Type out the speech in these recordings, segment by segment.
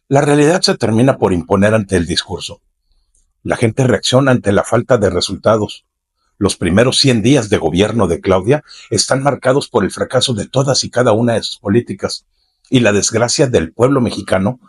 La realidad se termina por imponer ante el discurso. La gente reacciona ante la falta de resultados. Los primeros 100 días de gobierno de Claudia están marcados por el fracaso de todas y cada una de sus políticas y la desgracia del pueblo mexicano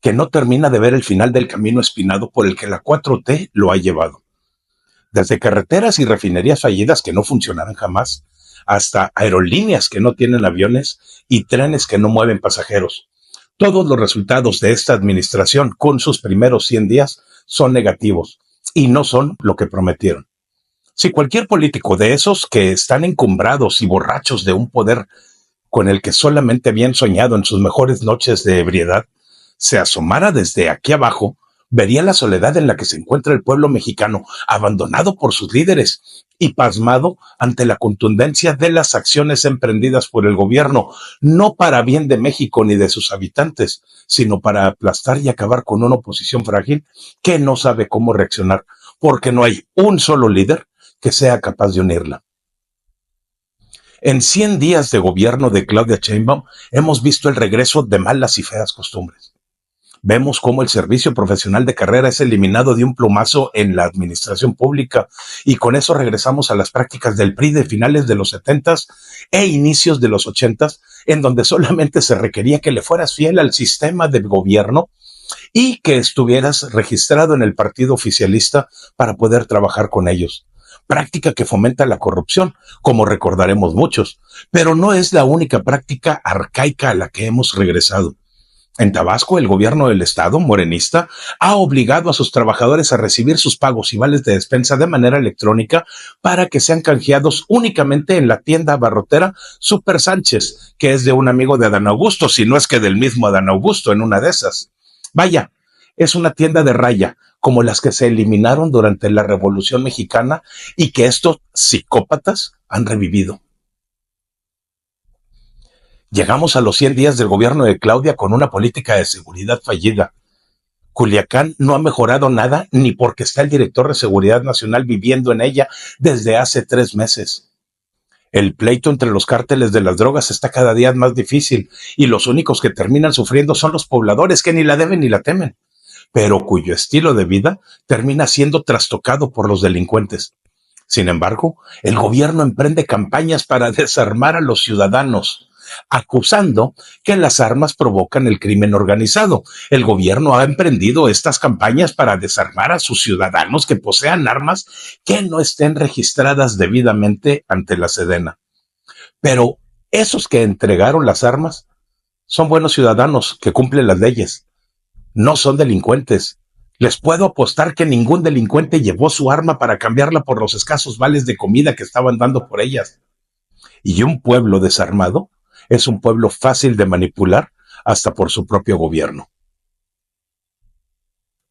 que no termina de ver el final del camino espinado por el que la 4T lo ha llevado. Desde carreteras y refinerías fallidas que no funcionarán jamás, hasta aerolíneas que no tienen aviones y trenes que no mueven pasajeros. Todos los resultados de esta administración con sus primeros 100 días son negativos y no son lo que prometieron. Si cualquier político de esos que están encumbrados y borrachos de un poder con el que solamente habían soñado en sus mejores noches de ebriedad, se asomara desde aquí abajo, vería la soledad en la que se encuentra el pueblo mexicano, abandonado por sus líderes y pasmado ante la contundencia de las acciones emprendidas por el gobierno, no para bien de México ni de sus habitantes, sino para aplastar y acabar con una oposición frágil que no sabe cómo reaccionar, porque no hay un solo líder que sea capaz de unirla. En 100 días de gobierno de Claudia Sheinbaum hemos visto el regreso de malas y feas costumbres. Vemos cómo el servicio profesional de carrera es eliminado de un plumazo en la administración pública y con eso regresamos a las prácticas del PRI de finales de los 70s e inicios de los 80s, en donde solamente se requería que le fueras fiel al sistema de gobierno y que estuvieras registrado en el partido oficialista para poder trabajar con ellos. Práctica que fomenta la corrupción, como recordaremos muchos, pero no es la única práctica arcaica a la que hemos regresado. En Tabasco, el gobierno del estado, morenista, ha obligado a sus trabajadores a recibir sus pagos y vales de despensa de manera electrónica para que sean canjeados únicamente en la tienda abarrotera Super Sánchez, que es de un amigo de Adán Augusto, si no es que del mismo Adán Augusto, en una de esas. Vaya, es una tienda de raya, como las que se eliminaron durante la Revolución Mexicana y que estos psicópatas han revivido. Llegamos a los 100 días del gobierno de Claudia con una política de seguridad fallida. Culiacán no ha mejorado nada ni porque está el director de Seguridad Nacional viviendo en ella desde hace 3 meses. El pleito entre los cárteles de las drogas está cada día más difícil y los únicos que terminan sufriendo son los pobladores que ni la deben ni la temen, pero cuyo estilo de vida termina siendo trastocado por los delincuentes. Sin embargo, el gobierno emprende campañas para desarmar a los ciudadanos, acusando que las armas provocan el crimen organizado. El gobierno ha emprendido estas campañas para desarmar a sus ciudadanos que posean armas que no estén registradas debidamente ante la Sedena. Pero esos que entregaron las armas son buenos ciudadanos que cumplen las leyes, no son delincuentes. Les puedo apostar que ningún delincuente llevó su arma para cambiarla por los escasos vales de comida que estaban dando por ellas. Y un pueblo desarmado es un pueblo fácil de manipular hasta por su propio gobierno.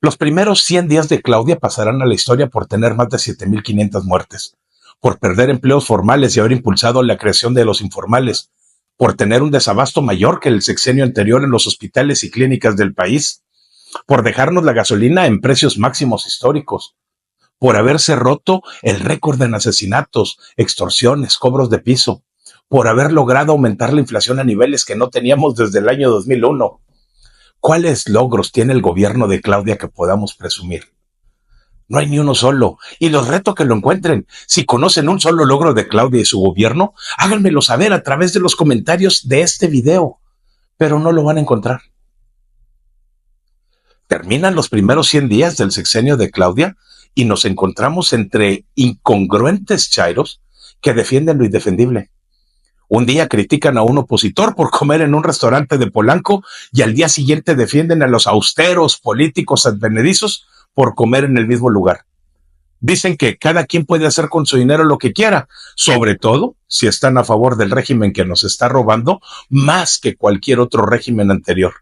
Los primeros 100 días de Claudia pasarán a la historia por tener más de 7,500 muertes, por perder empleos formales y haber impulsado la creación de los informales, por tener un desabasto mayor que el sexenio anterior en los hospitales y clínicas del país, por dejarnos la gasolina en precios máximos históricos, por haberse roto el récord en asesinatos, extorsiones, cobros de piso, por haber logrado aumentar la inflación a niveles que no teníamos desde el año 2001. ¿Cuáles logros tiene el gobierno de Claudia que podamos presumir? No hay ni uno solo, y los reto que lo encuentren. Si conocen un solo logro de Claudia y su gobierno, háganmelo saber a través de los comentarios de este video, pero no lo van a encontrar. Terminan los primeros 100 días del sexenio de Claudia y nos encontramos entre incongruentes chairos que defienden lo indefendible. Un día critican a un opositor por comer en un restaurante de Polanco y al día siguiente defienden a los austeros políticos advenedizos por comer en el mismo lugar. Dicen que cada quien puede hacer con su dinero lo que quiera, sobre todo si están a favor del régimen que nos está robando más que cualquier otro régimen anterior.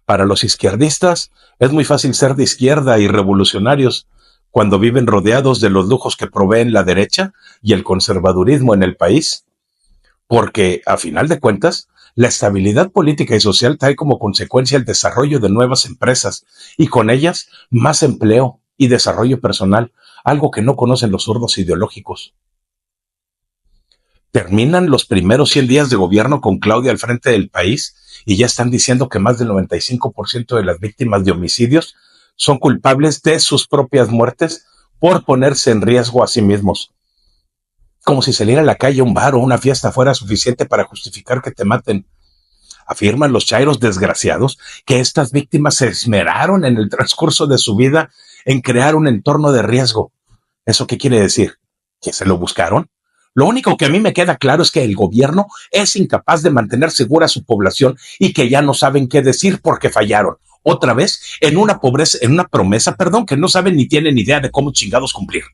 Para los izquierdistas es muy fácil ser de izquierda y revolucionarios cuando viven rodeados de los lujos que proveen la derecha y el conservadurismo en el país, porque, a final de cuentas, la estabilidad política y social trae como consecuencia el desarrollo de nuevas empresas y con ellas más empleo y desarrollo personal, algo que no conocen los zurdos ideológicos. Terminan los primeros 100 días de gobierno con Claudia al frente del país y ya están diciendo que más del 95% de las víctimas de homicidios son culpables de sus propias muertes por ponerse en riesgo a sí mismos. Como si salir a la calle, un bar o una fiesta fuera suficiente para justificar que te maten. Afirman los chairos desgraciados que estas víctimas se esmeraron en el transcurso de su vida en crear un entorno de riesgo. ¿Eso qué quiere decir? ¿Que se lo buscaron? Lo único que a mí me queda claro es que el gobierno es incapaz de mantener segura a su población y que ya no saben qué decir porque fallaron. Otra vez, en una promesa, que no saben ni tienen idea de cómo chingados cumplir.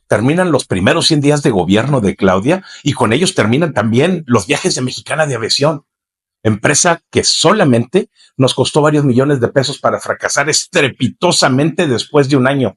Terminan los primeros 100 días de gobierno de Claudia y con ellos terminan también los viajes de Mexicana de Aviación, empresa que solamente nos costó varios millones de pesos para fracasar estrepitosamente después de un año.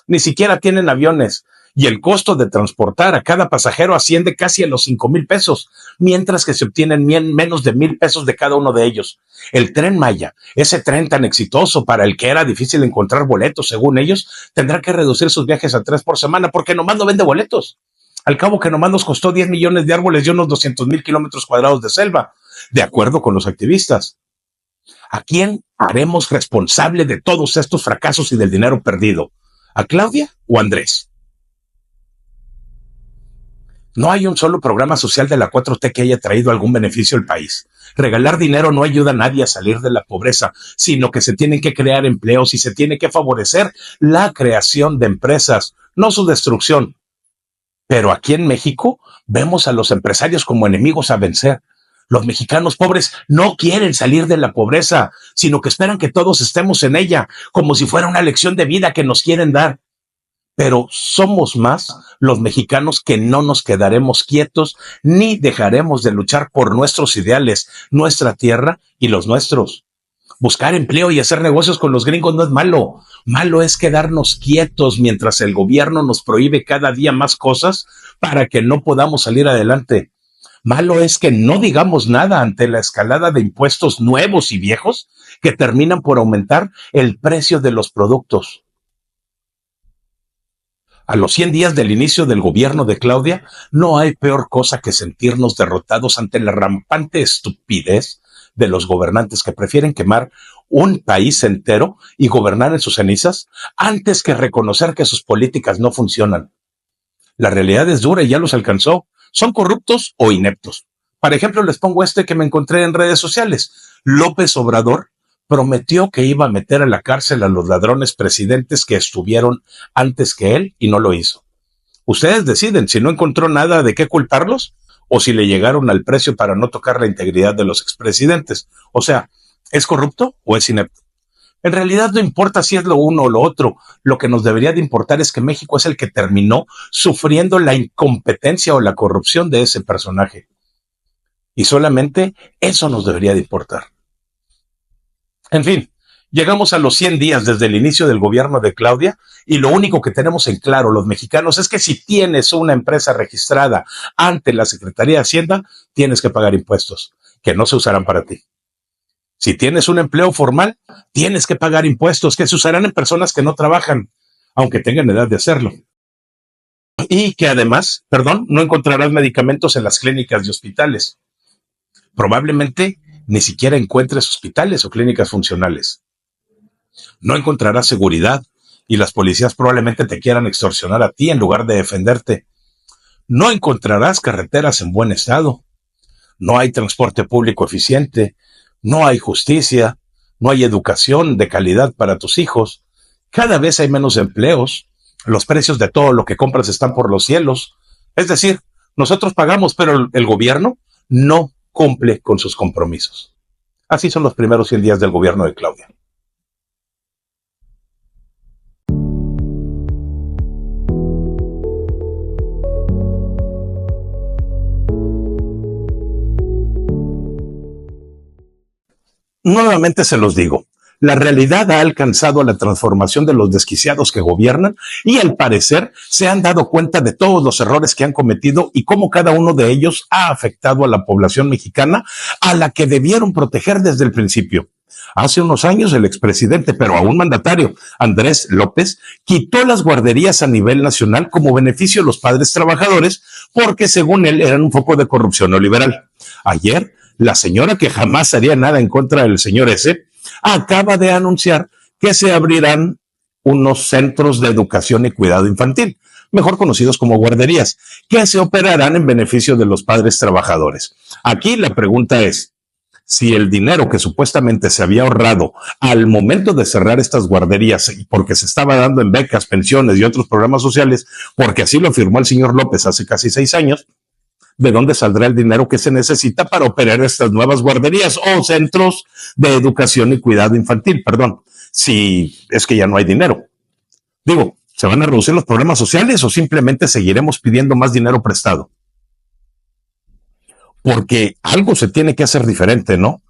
Ni siquiera tienen aviones y el costo de transportar a cada pasajero asciende casi a los 5,000 pesos, mientras que se obtienen menos de 1,000 pesos de cada uno de ellos. El Tren Maya, ese tren tan exitoso para el que era difícil encontrar boletos, según ellos, tendrá que reducir sus viajes a 3 por semana porque nomás no vende boletos. Al cabo que nomás nos costó 10 millones de árboles y unos 200,000 kilómetros cuadrados de selva, de acuerdo con los activistas. ¿A quién haremos responsable de todos estos fracasos y del dinero perdido? ¿A Claudia o a Andrés? No hay un solo programa social de la 4T que haya traído algún beneficio al país. Regalar dinero no ayuda a nadie a salir de la pobreza, sino que se tienen que crear empleos y se tiene que favorecer la creación de empresas, no su destrucción. Pero aquí en México vemos a los empresarios como enemigos a vencer. Los mexicanos pobres no quieren salir de la pobreza, sino que esperan que todos estemos en ella, como si fuera una lección de vida que nos quieren dar. Pero somos más los mexicanos que no nos quedaremos quietos ni dejaremos de luchar por nuestros ideales, nuestra tierra y los nuestros. Buscar empleo y hacer negocios con los gringos no es malo. Malo es quedarnos quietos mientras el gobierno nos prohíbe cada día más cosas para que no podamos salir adelante. Malo es que no digamos nada ante la escalada de impuestos nuevos y viejos que terminan por aumentar el precio de los productos. A los 100 días del inicio del gobierno de Claudia, no hay peor cosa que sentirnos derrotados ante la rampante estupidez de los gobernantes que prefieren quemar un país entero y gobernar en sus cenizas antes que reconocer que sus políticas no funcionan. La realidad es dura y ya los alcanzó. Son corruptos o ineptos. Por ejemplo, les pongo este que me encontré en redes sociales. López Obrador prometió que iba a meter a la cárcel a los ladrones presidentes que estuvieron antes que él y no lo hizo. Ustedes deciden si no encontró nada de qué culparlos o si le llegaron al precio para no tocar la integridad de los expresidentes. O sea, ¿es corrupto o es inepto? En realidad no importa si es lo uno o lo otro. Lo que nos debería de importar es que México es el que terminó sufriendo la incompetencia o la corrupción de ese personaje. Y solamente eso nos debería de importar. En fin, llegamos a los 100 días desde el inicio del gobierno de Claudia y lo único que tenemos en claro los mexicanos es que si tienes una empresa registrada ante la Secretaría de Hacienda, tienes que pagar impuestos, que no se usarán para ti. Si tienes un empleo formal, tienes que pagar impuestos, que se usarán en personas que no trabajan, aunque tengan edad de hacerlo. Y que además, no encontrarás medicamentos en las clínicas y hospitales. Probablemente ni siquiera encuentres hospitales o clínicas funcionales. No encontrarás seguridad y las policías probablemente te quieran extorsionar a ti en lugar de defenderte. No encontrarás carreteras en buen estado. No hay transporte público eficiente. No hay justicia. No hay educación de calidad para tus hijos. Cada vez hay menos empleos. Los precios de todo lo que compras están por los cielos. Es decir, nosotros pagamos, pero el gobierno no cumple con sus compromisos. Así son los primeros 100 días del gobierno de Claudia. Nuevamente se los digo, la realidad ha alcanzado la transformación de los desquiciados que gobiernan y al parecer se han dado cuenta de todos los errores que han cometido y cómo cada uno de ellos ha afectado a la población mexicana a la que debieron proteger desde el principio. Hace unos años el expresidente, pero aún mandatario, Andrés López, quitó las guarderías a nivel nacional como beneficio a los padres trabajadores porque según él eran un foco de corrupción neoliberal. Ayer, la señora que jamás haría nada en contra del señor ese, acaba de anunciar que se abrirán unos centros de educación y cuidado infantil, mejor conocidos como guarderías, que se operarán en beneficio de los padres trabajadores. Aquí la pregunta es, si el dinero que supuestamente se había ahorrado al momento de cerrar estas guarderías, porque se estaba dando en becas, pensiones y otros programas sociales, porque así lo afirmó el señor López hace casi 6 años, ¿de dónde saldrá el dinero que se necesita para operar estas nuevas guarderías o centros de educación y cuidado infantil? Perdón, si es que ya no hay dinero. Digo, ¿se van a reducir los programas sociales o simplemente seguiremos pidiendo más dinero prestado? Porque algo se tiene que hacer diferente, ¿no?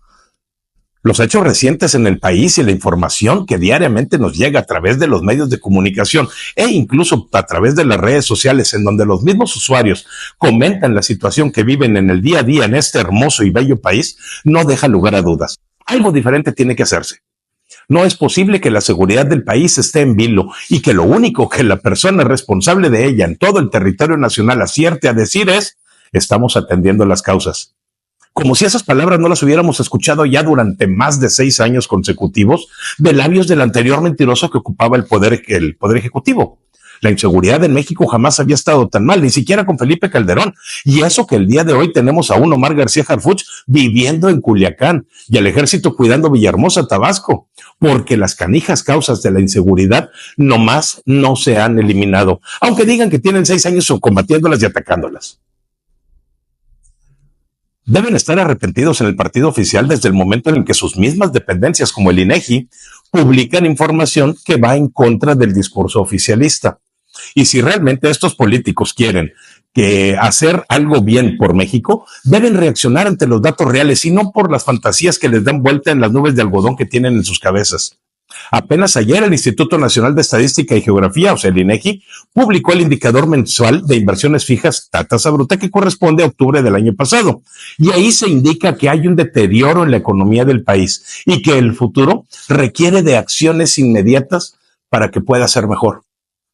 Los hechos recientes en el país y la información que diariamente nos llega a través de los medios de comunicación e incluso a través de las redes sociales, en donde los mismos usuarios comentan la situación que viven en el día a día en este hermoso y bello país, no deja lugar a dudas. Algo diferente tiene que hacerse. No es posible que la seguridad del país esté en vilo y que lo único que la persona responsable de ella en todo el territorio nacional acierte a decir es: estamos atendiendo las causas. Como si esas palabras no las hubiéramos escuchado ya durante más de 6 años consecutivos de labios del anterior mentiroso que ocupaba el poder ejecutivo. La inseguridad en México jamás había estado tan mal, ni siquiera con Felipe Calderón. Y eso que el día de hoy tenemos a un Omar García Harfuch viviendo en Culiacán y al ejército cuidando Villahermosa, Tabasco, porque las canijas causas de la inseguridad nomás no se han eliminado, aunque digan que tienen 6 años combatiéndolas y atacándolas. Deben estar arrepentidos en el partido oficial desde el momento en el que sus mismas dependencias, como el INEGI, publican información que va en contra del discurso oficialista. Y si realmente estos políticos quieren hacer algo bien por México, deben reaccionar ante los datos reales y no por las fantasías que les dan vuelta en las nubes de algodón que tienen en sus cabezas. Apenas ayer el Instituto Nacional de Estadística y Geografía, o sea el INEGI, publicó el indicador mensual de inversiones fijas tasa bruta que corresponde a octubre del año pasado. Y ahí se indica que hay un deterioro en la economía del país y que el futuro requiere de acciones inmediatas para que pueda ser mejor.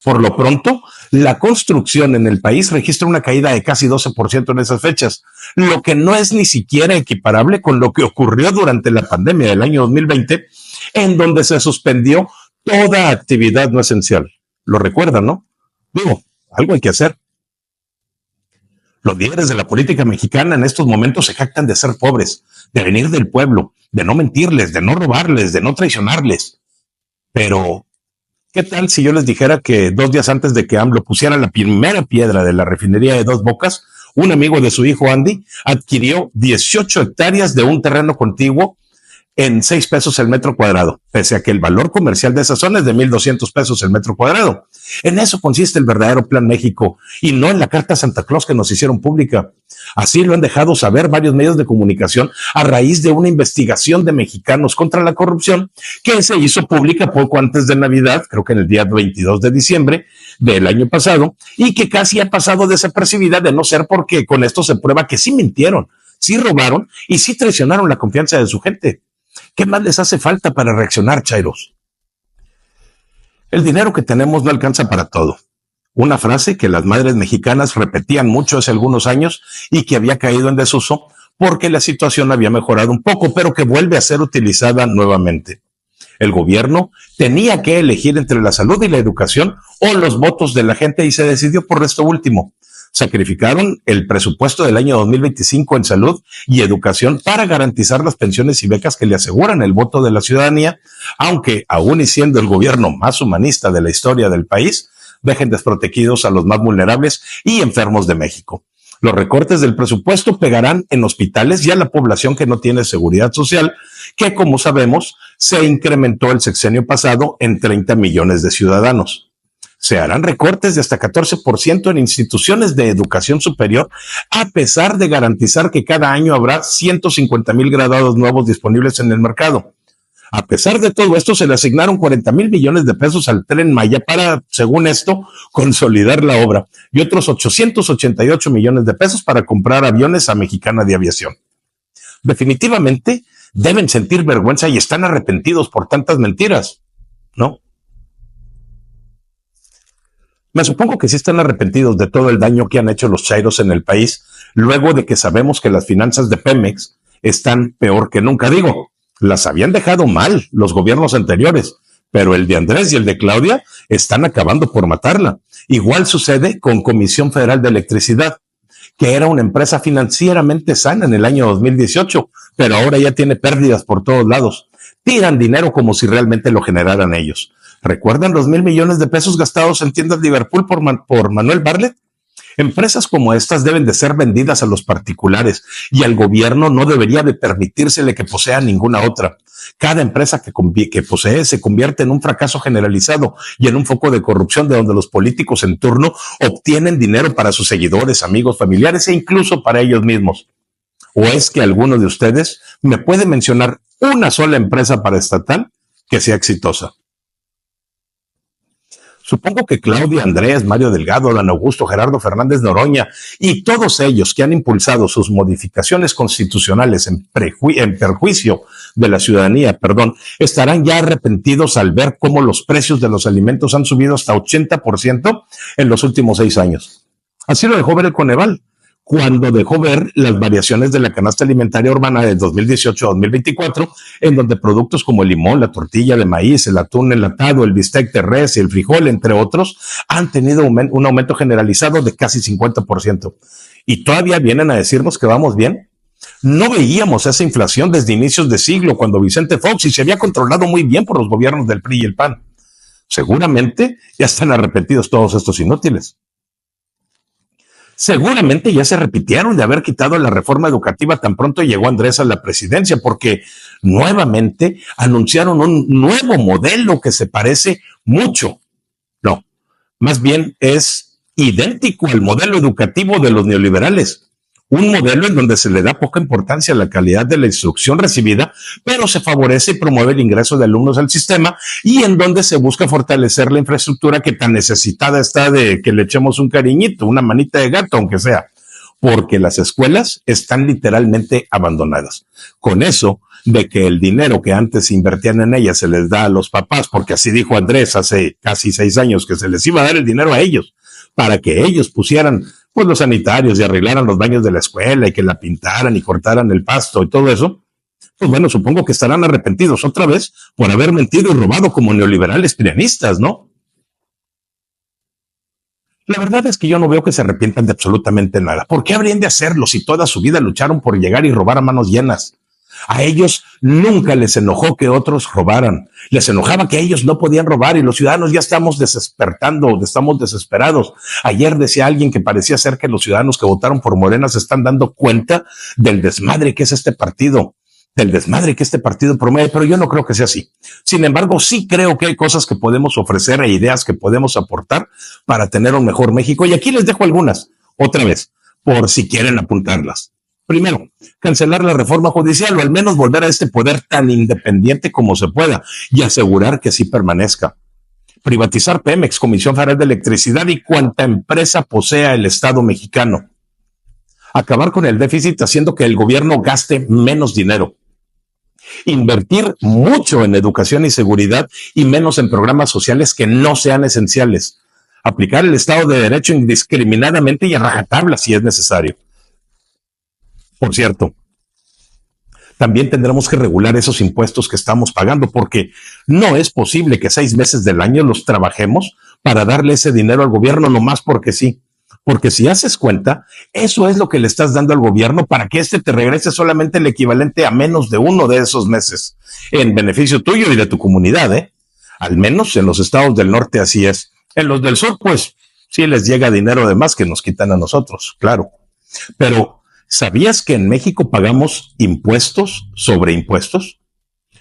Por lo pronto, la construcción en el país registra una caída de casi 12% en esas fechas, lo que no es ni siquiera equiparable con lo que ocurrió durante la pandemia del año 2020, en donde se suspendió toda actividad no esencial. Lo recuerdan, ¿no? Digo, algo hay que hacer. Los líderes de la política mexicana en estos momentos se jactan de ser pobres, de venir del pueblo, de no mentirles, de no robarles, de no traicionarles. Pero ¿qué tal si yo les dijera que 2 días antes de que AMLO pusiera la primera piedra de la refinería de Dos Bocas, un amigo de su hijo Andy adquirió 18 hectáreas de un terreno contiguo en 6 pesos el metro cuadrado, pese a que el valor comercial de esa zona es de 1,200 pesos el metro cuadrado? En eso consiste el verdadero Plan México y no en la carta Santa Claus que nos hicieron pública. Así lo han dejado saber varios medios de comunicación a raíz de una investigación de mexicanos contra la corrupción que se hizo pública poco antes de Navidad, creo que en el día 22 de diciembre del año pasado, y que casi ha pasado desapercibida de no ser porque con esto se prueba que sí mintieron, sí robaron y sí traicionaron la confianza de su gente. ¿Qué más les hace falta para reaccionar, chairos? El dinero que tenemos no alcanza para todo. Una frase que las madres mexicanas repetían mucho hace algunos años y que había caído en desuso porque la situación había mejorado un poco, pero que vuelve a ser utilizada nuevamente. El gobierno tenía que elegir entre la salud y la educación o los votos de la gente y se decidió por esto último. Sacrificaron el presupuesto del año 2025 en salud y educación para garantizar las pensiones y becas que le aseguran el voto de la ciudadanía, aunque aún y siendo el gobierno más humanista de la historia del país, dejen desprotegidos a los más vulnerables y enfermos de México. Los recortes del presupuesto pegarán en hospitales y a la población que no tiene seguridad social, que como sabemos se incrementó el sexenio pasado en 30 millones de ciudadanos. Se harán recortes de hasta 14% en instituciones de educación superior, a pesar de garantizar que cada año habrá 150,000 graduados nuevos disponibles en el mercado. A pesar de todo esto, se le asignaron 40,000 millones de pesos al Tren Maya para, según esto, consolidar la obra y otros 888 millones de pesos para comprar aviones a Mexicana de Aviación. Definitivamente, deben sentir vergüenza y están arrepentidos por tantas mentiras, ¿no? Me supongo que sí están arrepentidos de todo el daño que han hecho los chairos en el país, luego de que sabemos que las finanzas de Pemex están peor que nunca. Digo, las habían dejado mal los gobiernos anteriores, pero el de Andrés y el de Claudia están acabando por matarla. Igual sucede con Comisión Federal de Electricidad, que era una empresa financieramente sana en el año 2018, pero ahora ya tiene pérdidas por todos lados. Tiran dinero como si realmente lo generaran ellos. ¿Recuerdan los 1,000 millones de pesos gastados en tiendas Liverpool por Manuel Bartlett? Empresas como estas deben de ser vendidas a los particulares y al gobierno no debería de permitírsele que posea ninguna otra. Cada empresa que posee se convierte en un fracaso generalizado y en un foco de corrupción de donde los políticos en turno obtienen dinero para sus seguidores, amigos, familiares e incluso para ellos mismos. ¿O es que alguno de ustedes me puede mencionar una sola empresa paraestatal que sea exitosa? Supongo que Claudia, Andrés, Mario Delgado, Dan Augusto, Gerardo Fernández Noroña y todos ellos que han impulsado sus modificaciones constitucionales en perjuicio de la ciudadanía, estarán ya arrepentidos al ver cómo los precios de los alimentos han subido hasta 80% en los últimos 6 años. Así lo dejó ver el Coneval, cuando dejó ver las variaciones de la canasta alimentaria urbana de 2018 a 2024, en donde productos como el limón, la tortilla de maíz, el atún enlatado, el bistec de res y el frijol, entre otros, han tenido un aumento generalizado de casi 50%. Y todavía vienen a decirnos que vamos bien. No veíamos esa inflación desde inicios de siglo, cuando Vicente Fox y se había controlado muy bien por los gobiernos del PRI y el PAN. Seguramente ya están arrepentidos todos estos inútiles. Seguramente ya se repitieron de haber quitado la reforma educativa tan pronto llegó Andrés a la presidencia, porque nuevamente anunciaron un nuevo modelo que se parece mucho. No, más bien es idéntico al modelo educativo de los neoliberales. Un modelo en donde se le da poca importancia a la calidad de la instrucción recibida, pero se favorece y promueve el ingreso de alumnos al sistema y en donde se busca fortalecer la infraestructura que tan necesitada está de que le echemos un cariñito, una manita de gato, aunque sea, porque las escuelas están literalmente abandonadas. Con eso de que el dinero que antes invertían en ellas se les da a los papás, porque así dijo Andrés hace casi 6 años que se les iba a dar el dinero a ellos, para que ellos pusieran pues los sanitarios y arreglaran los baños de la escuela y que la pintaran y cortaran el pasto y todo eso, pues bueno, supongo que estarán arrepentidos otra vez por haber mentido y robado como neoliberales prianistas, ¿no? La verdad es que yo no veo que se arrepientan de absolutamente nada. ¿Por qué habrían de hacerlo si toda su vida lucharon por llegar y robar a manos llenas? A ellos nunca les enojó que otros robaran. Les enojaba que ellos no podían robar y los ciudadanos ya estamos desesperados. Ayer decía alguien que parecía ser que los ciudadanos que votaron por Morena se están dando cuenta del desmadre que es este partido, del desmadre que este partido promueve, pero yo no creo que sea así. Sin embargo, sí creo que hay cosas que podemos ofrecer e ideas que podemos aportar para tener un mejor México. Y aquí les dejo algunas, otra vez, por si quieren apuntarlas. Primero, cancelar la reforma judicial o al menos volver a este poder tan independiente como se pueda y asegurar que sí permanezca. Privatizar Pemex, Comisión Federal de Electricidad y cuanta empresa posea el Estado mexicano. Acabar con el déficit haciendo que el gobierno gaste menos dinero. Invertir mucho en educación y seguridad y menos en programas sociales que no sean esenciales. Aplicar el Estado de Derecho indiscriminadamente y a rajatabla si es necesario. Por cierto, también tendremos que regular esos impuestos que estamos pagando, porque no es posible que 6 meses del año los trabajemos para darle ese dinero al gobierno nomás porque sí. Porque si haces cuenta, eso es lo que le estás dando al gobierno para que éste te regrese solamente el equivalente a menos de uno de esos meses, en beneficio tuyo y de tu comunidad, ¿eh? Al menos en los estados del norte así es. En los del sur, pues, sí les llega dinero de más que nos quitan a nosotros, claro. Pero ¿sabías que en México pagamos impuestos sobre impuestos?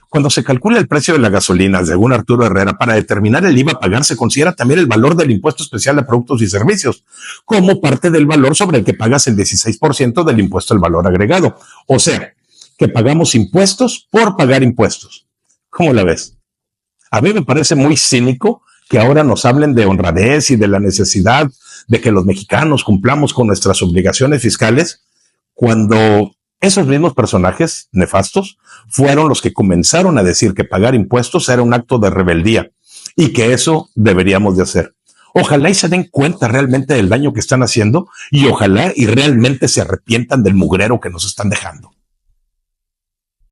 Cuando se calcula el precio de la gasolina, según Arturo Herrera, para determinar el IVA a pagar se considera también el valor del impuesto especial de productos y servicios, como parte del valor sobre el que pagas el 16% del impuesto al valor agregado. O sea, que pagamos impuestos por pagar impuestos. ¿Cómo la ves? A mí me parece muy cínico que ahora nos hablen de honradez y de la necesidad de que los mexicanos cumplamos con nuestras obligaciones fiscales, cuando Esos mismos personajes nefastos fueron los que comenzaron a decir que pagar impuestos era un acto de rebeldía y que eso deberíamos de hacer. Ojalá y se den cuenta realmente del daño que están haciendo y ojalá y realmente se arrepientan del mugrero que nos están dejando.